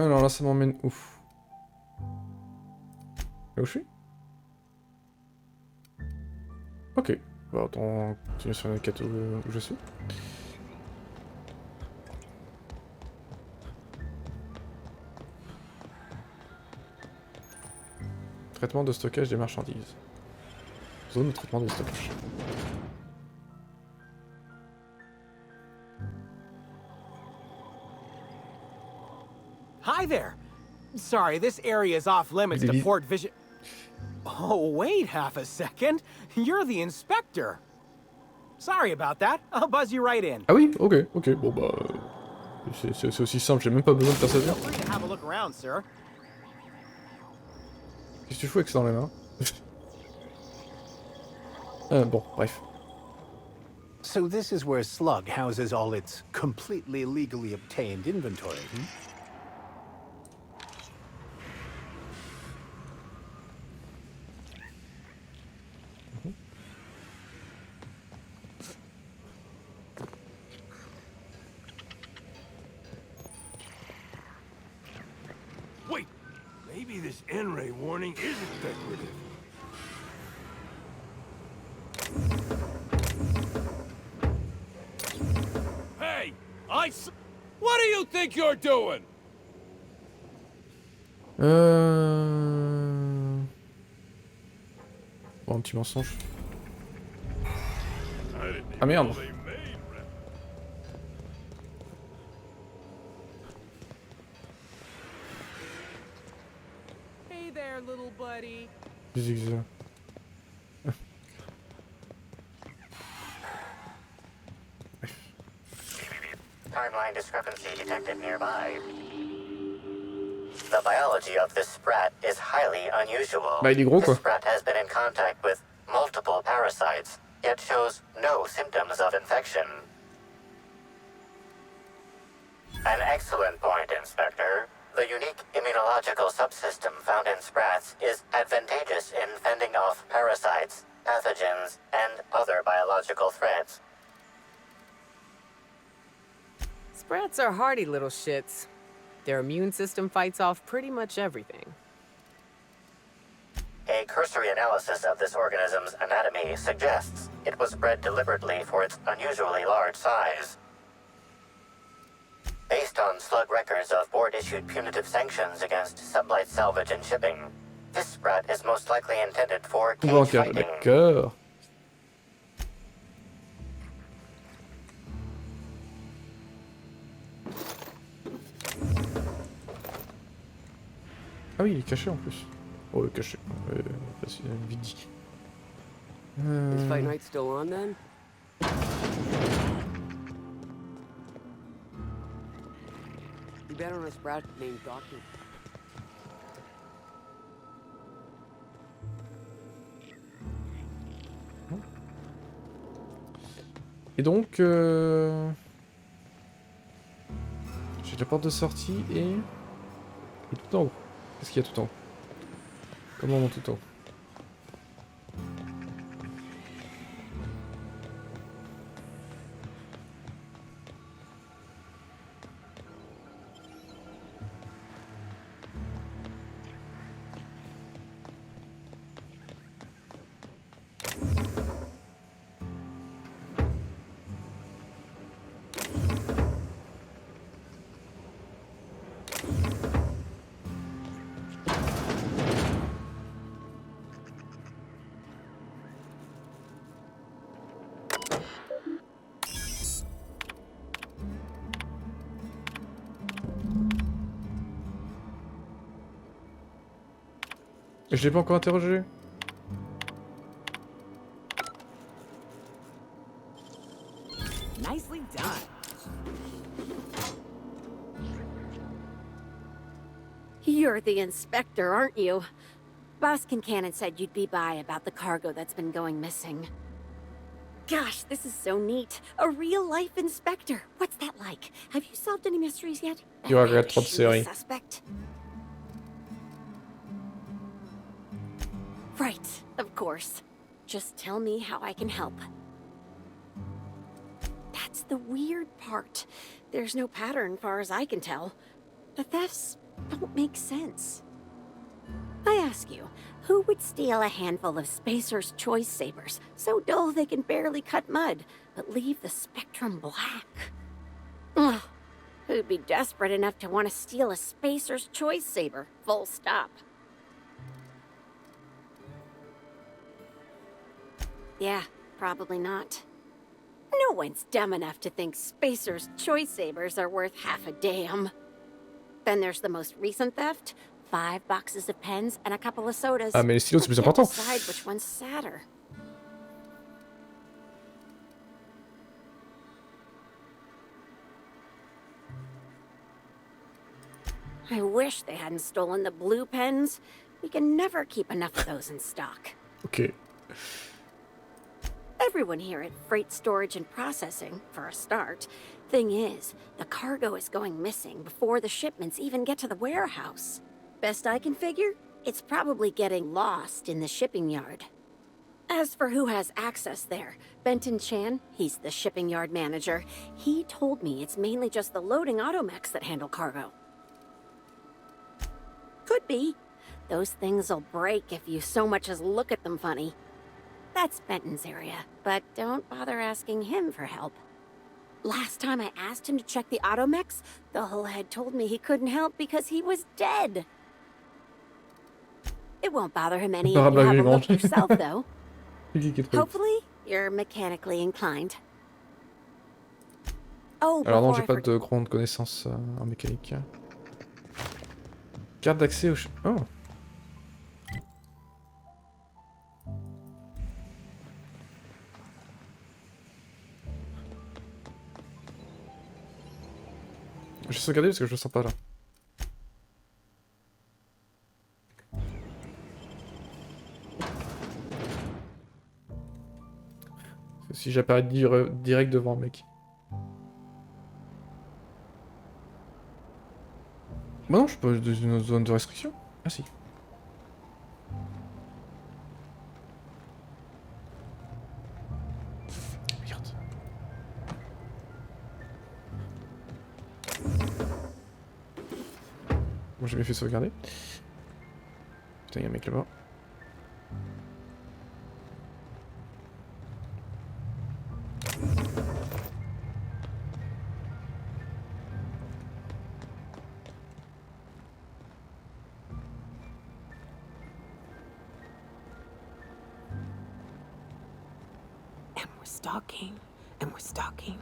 Alors là, ça m'emmène où? Là où je suis? Ok. Bah, autant continuer sur la quête où je suis. Traitement de stockage des marchandises. Zone de traitement de stockage. Hi there. Sorry, this area is off limits to port vision. Oh, wait half a second. You're the inspector. Sorry about that. I'll buzz you right in. Ah oui, ok, ok, bon bah... c'est aussi simple, j'ai même pas besoin de faire ça. Feel free to have a look around, sir. Qu'est-ce que tu fous avec ça dans les mains? Bon, bref. So this is where Slug houses all its completely legally obtained inventory, hmm? Wait, maybe this N-ray warning isn't decorative. Hey, what do you think you're doing? Bon, un petit mensonge. Ah merde. Hey there, little buddy. Zigzag. Timeline discrepancy detected nearby. The biology of this sprat is highly unusual. Bah, il est gros, quoi. This sprat has been in contact with multiple parasites, yet shows no symptoms of infection. An excellent point, Inspector. The unique immunological subsystem found in sprats is advantageous in fending off parasites, pathogens, and other biological threats. Sprats are hardy little shits. Their immune system fights off pretty much everything. A cursory analysis of this organism's anatomy suggests it was bred deliberately for its unusually large size. Based on slug records of board-issued punitive sanctions against sublight salvage and shipping, this sprat is most likely intended for cage fighting. D'accord. Ah oui, il est caché en plus. Oh, caché. C'est vide. Is fight night still on then? You bet on a sprat named Doctor. Et donc, j'ai la porte de sortie et tout en haut. Qu'est-ce qu'il y a tout en haut? Comment on monte tout en haut? Je l'ai pas encore interrogé. Nicely done. You're the inspector, aren't you? Boss Kincannon said you'd be by about the cargo that's been going missing. Gosh, this is so neat. A real-life inspector. What's that like? Have you solved any mysteries yet? Tu regrettes trop de séries. Suspect? Right, of course. Just tell me how I can help. That's the weird part. There's no pattern, far as I can tell. The thefts don't make sense. I ask you, who would steal a handful of Spacer's Choice Sabers, so dull they can barely cut mud, but leave the spectrum black? Ugh. Who'd be desperate enough to want to steal a Spacer's Choice Saber, full stop? Yeah, probably not. No one's dumb enough to think Spacer's Choice Sabers are worth half a damn. Then there's the most recent theft. 5 boxes of pens and a couple of sodas. Ah mais les stylos c'est plus important. Decide which one's sadder. I wish they hadn't stolen the blue pens. We can never keep enough of those in stock. Ok. Everyone here at Freight Storage and Processing, for a start. Thing is, the cargo is going missing before the shipments even get to the warehouse. Best I can figure, it's probably getting lost in the shipping yard. As for who has access there, Benton Chan, he's the shipping yard manager, he told me it's mainly just the loading automechs that handle cargo. Could be. Those things'll break if you so much as look at them funny. That's Benton's area, but don't bother asking him for help. Last time I asked him to check the automechs, the whole head told me he couldn't help because he was dead. It won't bother him any if you have a look yourself, though. Hopefully, you're mechanically inclined. Oh, alors non, j'ai pas de grande connaissance en mécanique. Carte d'accès au... Oh. Je vais sauvegarder parce que je le sens pas là. Si j'apparais direct devant le mec. Bah non, je suis pas dans une zone de restriction. Ah si. Merde. Bon, j'ai bien fait sauvegarder. Putain, y'a un mec là-bas. Stalking, and we're stalking.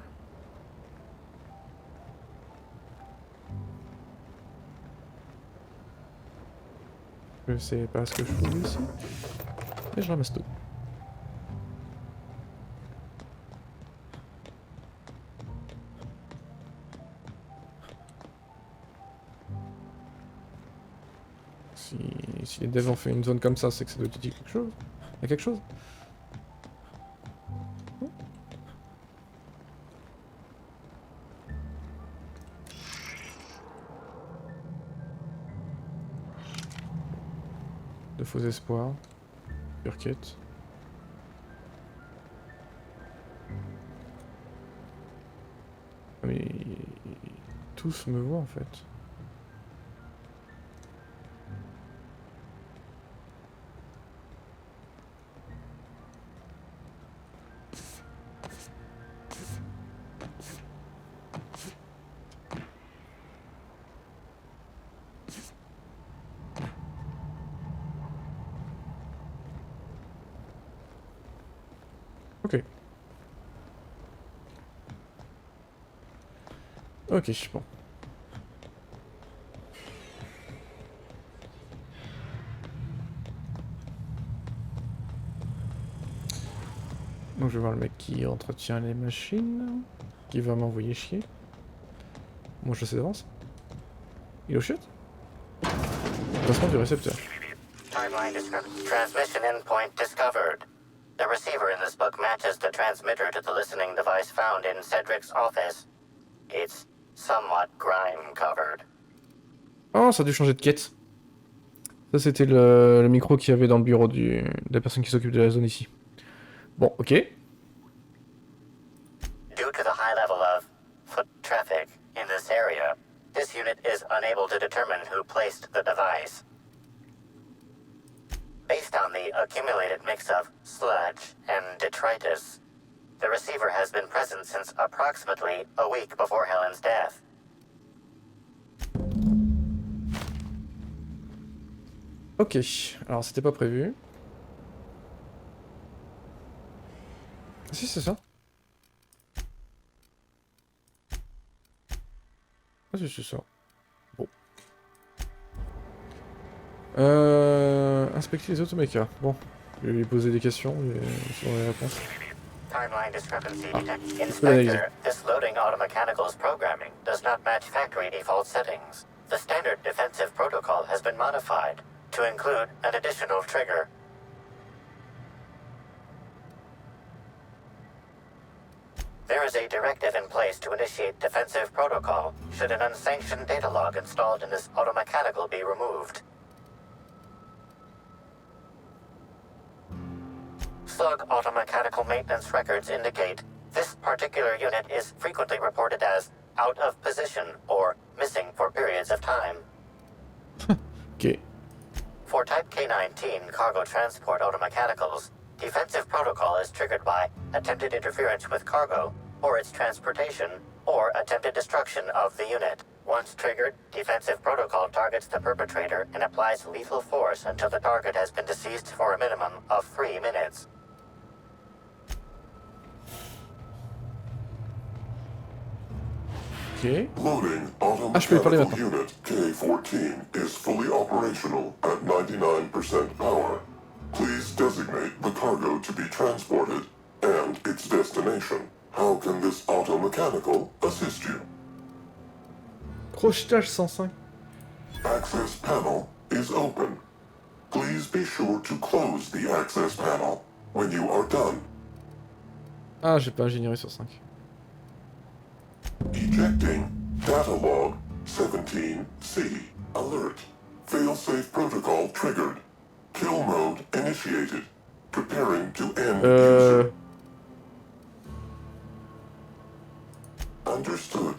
Je sais pas ce que je fous ici, mais je ramasse tout. Si les devs ont fait une zone comme ça, c'est que ça doit te dire quelque chose. Il y a quelque chose. De faux espoirs. Pure quête. Mais tous me voient en fait. Ok. Ok, bon. Donc je vais voir le mec qui entretient les machines, qui va m'envoyer chier. Moi je sais d'avance. Il est au chute. Placement du récepteur. Timeline transmission endpoint discovered. The receiver in this book matches the transmitter to the listening device found in Cedric's office. It's somewhat grime-covered. Oh, ça a dû changer de quête. Ça, c'était le micro qu'il y avait dans le bureau de la personne qui s'occupe de la zone ici. Bon, ok. Due to the high level of foot traffic in this area, this unit is unable able to determine who placed the device. Based on the accumulated mix of sludge and detritus, the receiver has been present since approximately a week before Helen's death. Ok, alors c'était pas prévu. Si, c'est ça. Ah si, c'est ça. Bon. Inspecter les automakers. Bon, je vais lui poser des questions et selon les réponses. Timeline discrepancy detected. Inspector, this loading automechanical's programming does not match factory default settings. The standard defensive protocol has been modified to include an additional trigger. There is a directive in place to initiate defensive protocol should an unsanctioned data log installed in this automechanical be removed. Slug automechanical maintenance records indicate this particular unit is frequently reported as out of position or missing for periods of time. Ok. For Type K-19 cargo transport automechanicals, defensive protocol is triggered by attempted interference with cargo, or its transportation, or attempted destruction of the unit. Once triggered, defensive protocol targets the perpetrator and applies lethal force until the target has been deceased for a minimum of 3 minutes. Ok. Loading Ah, je peux lui parler automechanical maintenant. unit K-14 is fully operational at 99% power. Please designate the cargo to be transported and its destination. How can this automechanical assist you? Crochetage 105. Access panel is open. Please be sure to close the access panel when you are done. Ah, j'ai pas ingénierie sur 5. Ejecting data log 17C. Alert. Failsafe protocol triggered. Kill mode initiated. Preparing to end user. Understood.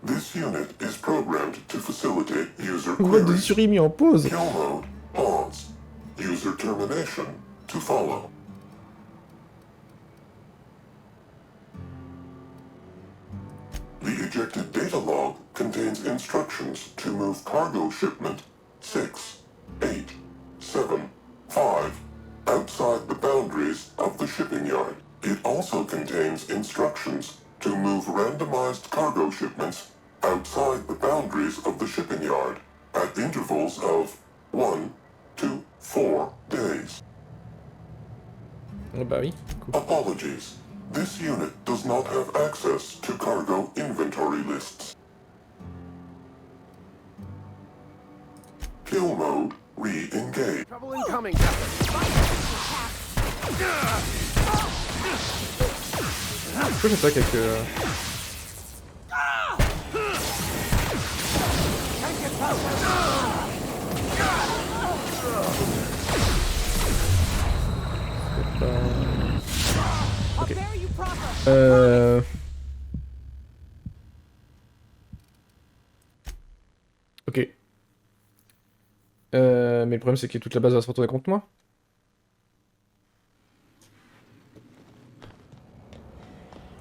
This unit is programmed to facilitate user Mode de queries. survie mis en pause. Kill mode pause. User termination to follow. The ejected data log contains instructions to move cargo shipment 6, 8, 7, 5 outside the boundaries of the shipping yard. It also contains instructions to move randomized cargo shipments outside the boundaries of the shipping yard at intervals of 1 to 4 days. Ah bah oui. Cool. Apologies. This unit does not have access to cargo inventory lists. Kill mode re-engage. Trouble incoming, Captain. Pourquoi j'attaque avec... Ok. Ok. Mais le problème c'est que toute la base va se retourner contre moi.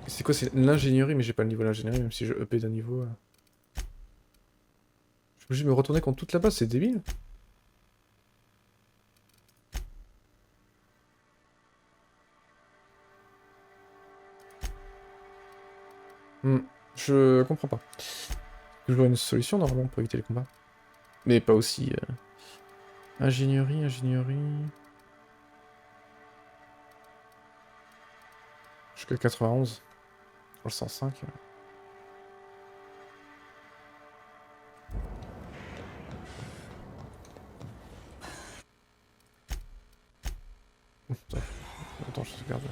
C'est quoi, c'est l'ingénierie, mais j'ai pas le niveau d'ingénierie, même si je EP d'un niveau. Je suis obligé de me retourner contre toute la base, c'est débile. Je comprends pas. Toujours une solution normalement pour éviter les combats. Mais pas aussi... Ingénierie. Jusqu'à 91. Sur le 105. Attends, je regarde.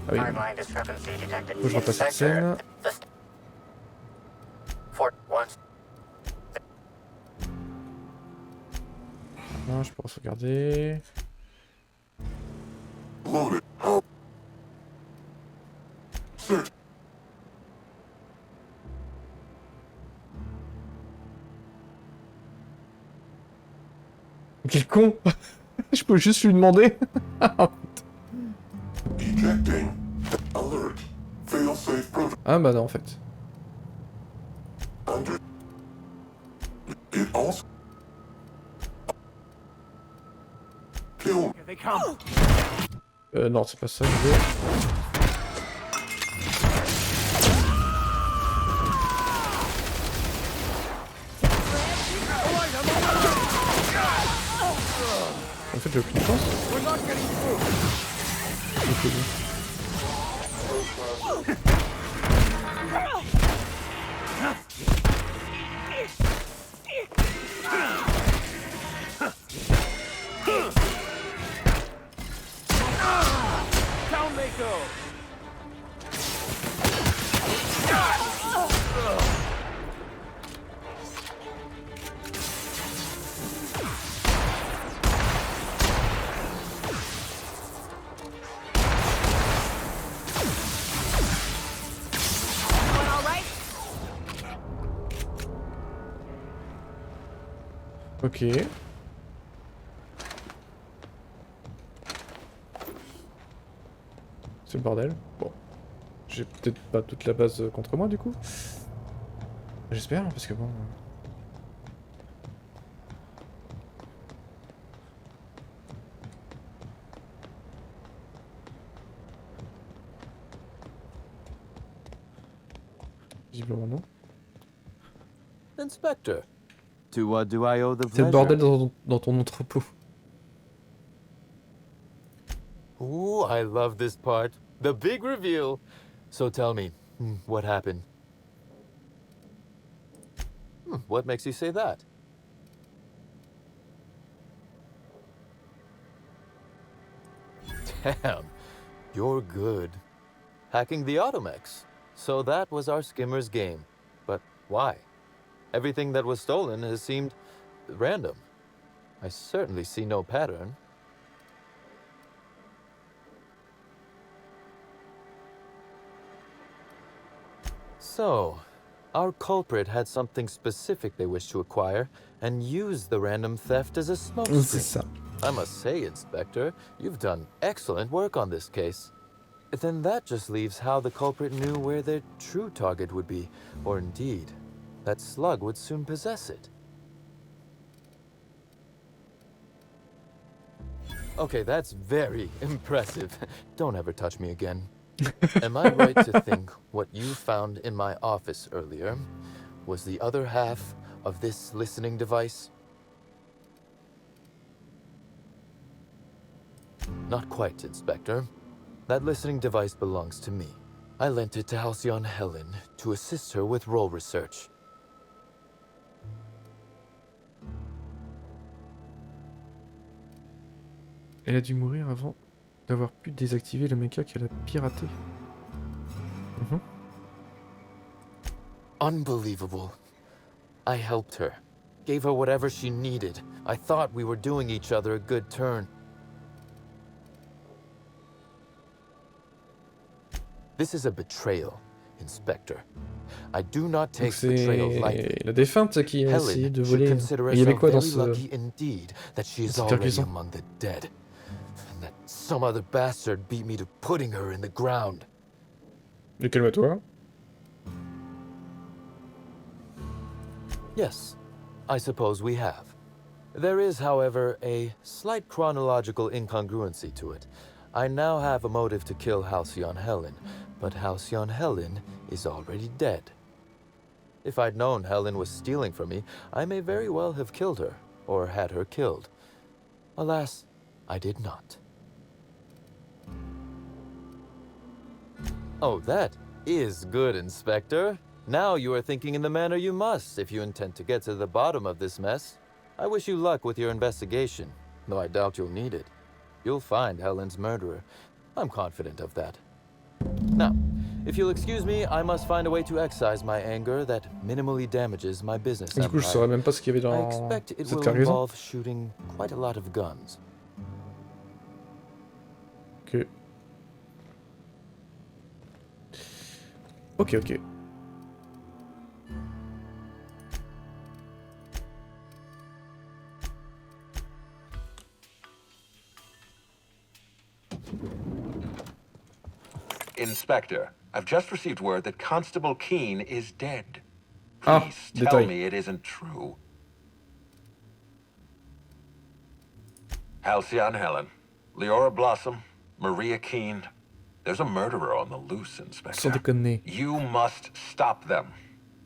Ah oui. Timeline discrepancy detected. Faut que je repasse cette scène. For once. Non, je peux sauvegarder. Loaded. How? Search. Quel con. Je peux juste lui demander. Ejecting. Alert. Fail-safe protocol. Ah bah non en fait. Under. It also. Kill. Here they come. Non, c'est pas ça que je veux. En fait, j'ai aucune chance. We're not getting through. C'est bon. Down they go. Everyone all right? Ok. C'est le bordel. Bon. J'ai peut-être pas toute la base contre moi du coup. J'espère, parce que bon... Visiblement non. Inspector, to what do I owe the C'est le pleasure? bordel dans ton entrepôt. Ooh, I love this part. The big reveal. So tell me, what happened? What makes you say that? Damn, you're good. Hacking the Automex. So that was our skimmer's game. But why? Everything that was stolen has seemed random. I certainly see no pattern. So, our culprit had something specific they wished to acquire, and used the random theft as a C'est smokescreen. ça. I must say, Inspector, you've done excellent work on this case. Then that just leaves how the culprit knew where their true target would be, or indeed, that Slug would soon possess it. Okay, that's very impressive. Don't ever touch me again. Am I right to think what you found in my office earlier was the other half of this listening device? Not quite, Inspector. That listening device belongs to me. I lent it to Halcyon Helen to assist her with role research. Elle a dû mourir avant d'avoir pu désactiver le mecha qu'elle a piraté. Unbelievable. I helped her. Gave her whatever she needed. I thought we were doing each other a good turn. This is a betrayal, Inspector. I do not Donc take betrayal c'est lightly. la défunte qui a essayé Helen de should voler. consider Il y avait herself quoi dans very ce... lucky indeed that she is c'est already percuissant. among the dead. And that some other bastard beat me to putting her in the ground. Mais calme-toi. Yes, I suppose we have. There is, however, a slight chronological incongruency to it. I now have a motive to kill Halcyon Helen, but Halcyon Helen is already dead. If I'd known Helen was stealing from me, I may very well have killed her, or had her killed. Alas, I did not. Oh, that is good, Inspector. Now you are thinking in the manner you must if you intend to get to the bottom of this mess. I wish you luck with your investigation, though I doubt you'll need it. You'll find Helen's murderer. I'm confident of that. Now, if you'll excuse me, I must find a way to excise my anger that minimally damages my business Du coup, je empire. saurais même pas ce qu'il y avait I dans expect it cette will cargaison. involve shooting quite a lot of guns. Ok. Ok, ok. Inspector, I've just received word that Constable Keene is dead. Ah, Please tell détail. me it isn't true. Halcyon Helen, Leora Blossom, Maria Keene. There's a murderer on the loose, Inspector. Sans déconner. You must stop them.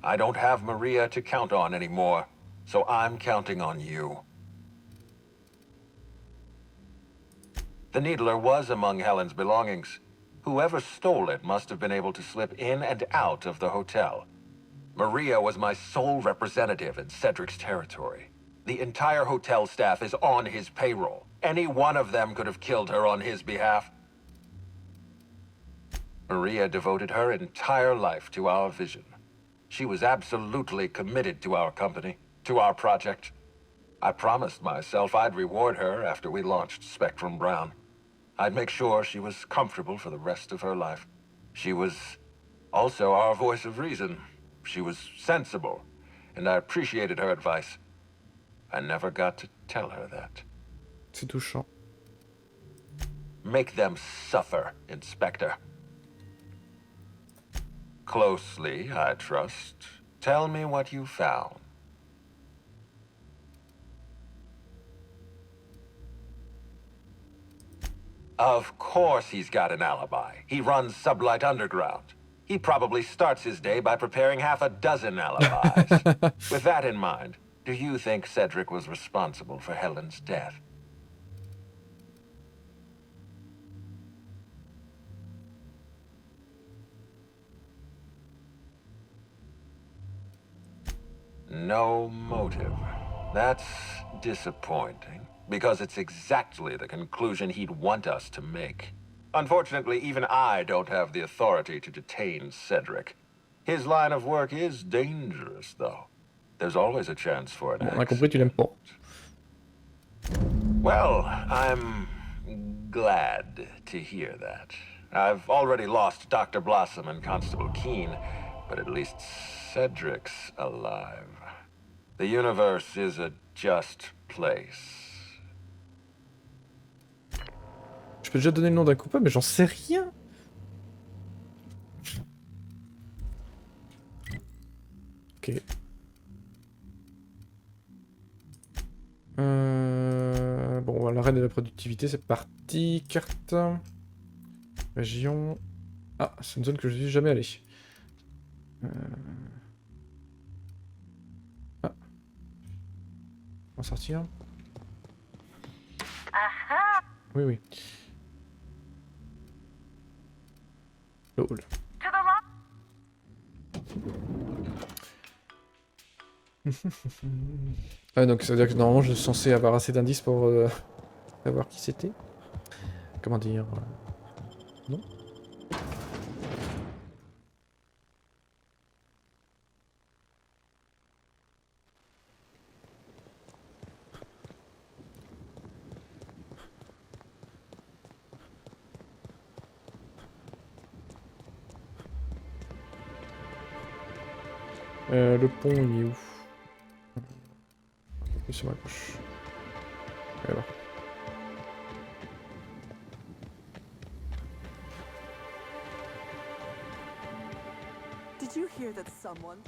I don't have Maria to count on anymore, so I'm counting on you. The Needler was among Helen's belongings. Whoever stole it must have been able to slip in and out of the hotel. Maria was my sole representative in Cedric's territory. The entire hotel staff is on his payroll. Any one of them could have killed her on his behalf. Maria devoted her entire life to our vision. She was absolutely committed to our company, to our project. I promised myself I'd reward her after we launched Spectrum Brown. I'd make sure she was comfortable for the rest of her life. She was also our voice of reason. She was sensible, and I appreciated her advice. I never got to tell her that. C'est touchant. Make them suffer, Inspector. Closely, I trust. Tell me what you found. Of course he's got an alibi. He runs Sublight Underground. He probably starts his day by preparing half a dozen alibis. With that in mind, do you think Cedric was responsible for Helen's death? No motive. That's disappointing, because it's exactly the conclusion he'd want us to make. Unfortunately, even I don't have the authority to detain Cedric. His line of work is dangerous, though. There's always a chance for an Bon, on a compris, tu l'aimes pas. Well, I'm glad to hear that. I've already lost Dr. Blossom and Constable Keene, but at least Cedric's alive. The universe is a just place. Je peux déjà donner le nom d'un coupable, mais j'en sais rien. Ok. Bon, voilà, la reine de la productivité, c'est parti. Carte. Région. Ah, c'est une zone que je ne suis jamais allé. Ah. On va sortir. Oui, oui. Le hall. Ah, donc ça veut dire que normalement je suis censé avoir assez d'indices pour savoir qui c'était. Comment dire non. Le pont il est où? Il sur ma gauche. Et alors. Did you hear that someone?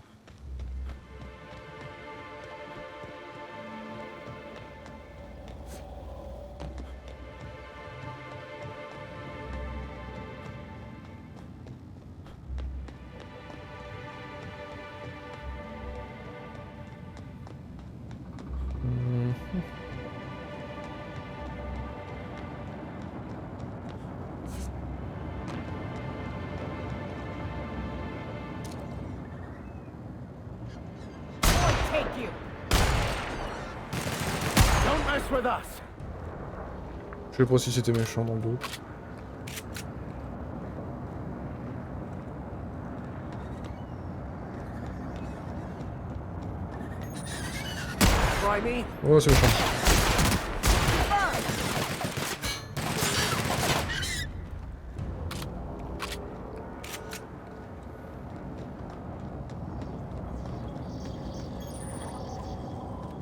Je sais pas si c'était méchant dans le dos. Oh, c'est méchant.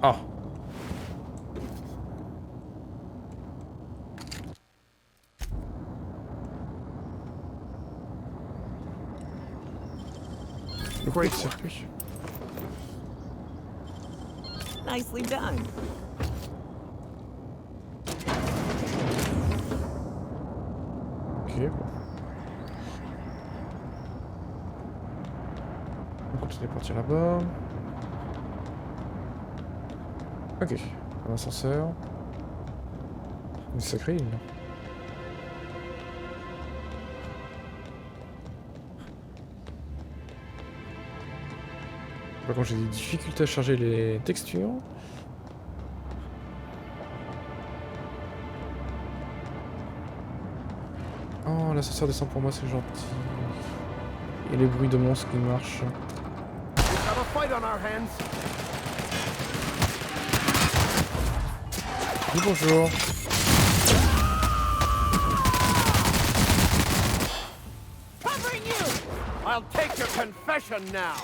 Ah. beaucoup de circuits. Nicely done. Ok, bon. On continue à partir là-bas. Ok, un ascenseur. Une sacrée île. Par contre, j'ai des difficultés à charger les textures. Oh, l'ascenseur descend pour moi, c'est gentil. Et les bruits de monstres qui marchent. Oui, bonjour. Covering you! I'll take your confession now!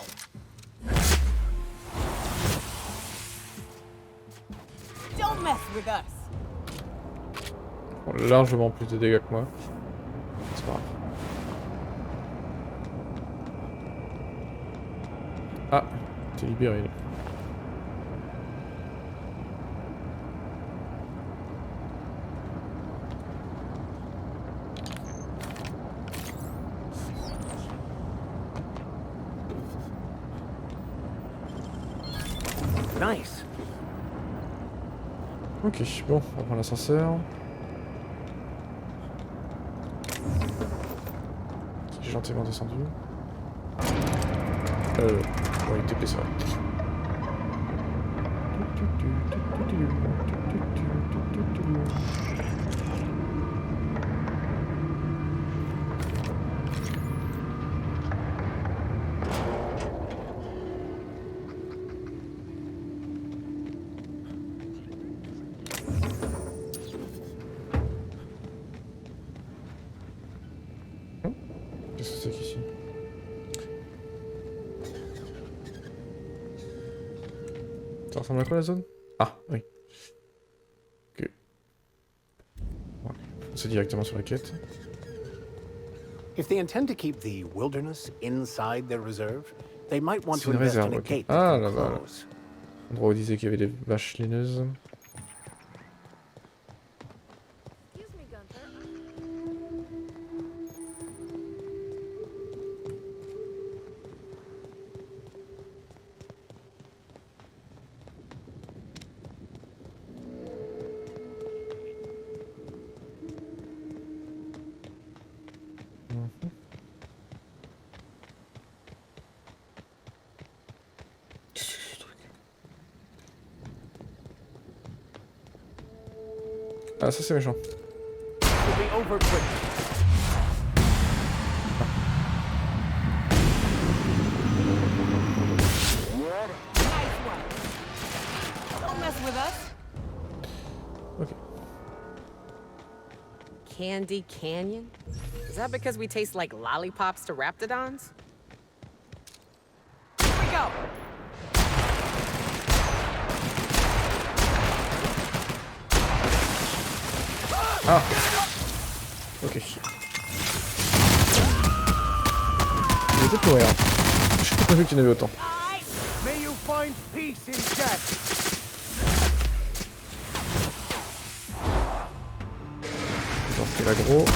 Don't mess with us. Bon, largement plus de dégâts que moi. C'est pas grave. Ah, t'es libéré. Nice. Ok, bon, on prend l'ascenseur. J'ai gentiment descendu. Ouais, il était blessé. Qu'est-ce que c'est qu'ici? Ça ressemble à quoi la zone? Ah, oui. Ok. Ouais. C'est directement sur la quête. If they intend to keep the wilderness inside their reserve, they might want C'est to une invest in réserve, a ok. gate Ah, that là, can voilà. close. Endroit où on disait qu'il y avait des vaches laineuses. Ah, ça c'est méchant. It'll be over quick. Nice one. Don't mess with us. Ok. Candy Canyon? Is that because we taste like lollipops to raptidons? Here we go. Ah. Ok. Il était pour rien. Je n'ai pas vu qu'il y en avait autant. May you find peace in death. J'en fais l'aggro.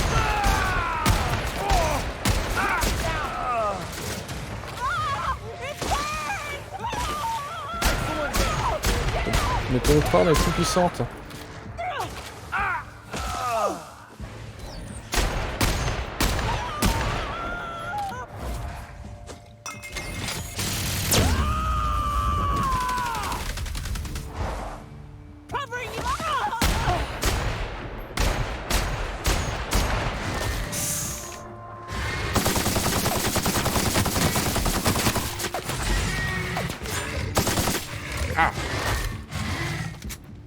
Mais ton trame est plus puissante. Ah.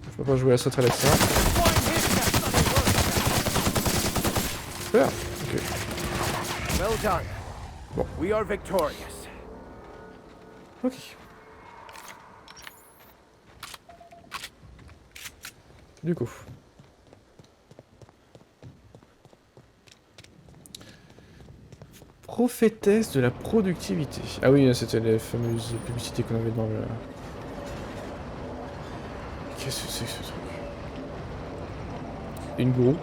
Je peux pas jouer à sauter avec ça. Super. Ok. Well done. Bon. We are victorious. Ok. Du coup. prophétesse de la productivité. Ah oui, c'était les fameuses publicités qu'on avait dans le... Qu'est-ce que c'est que ce truc? Une gourou.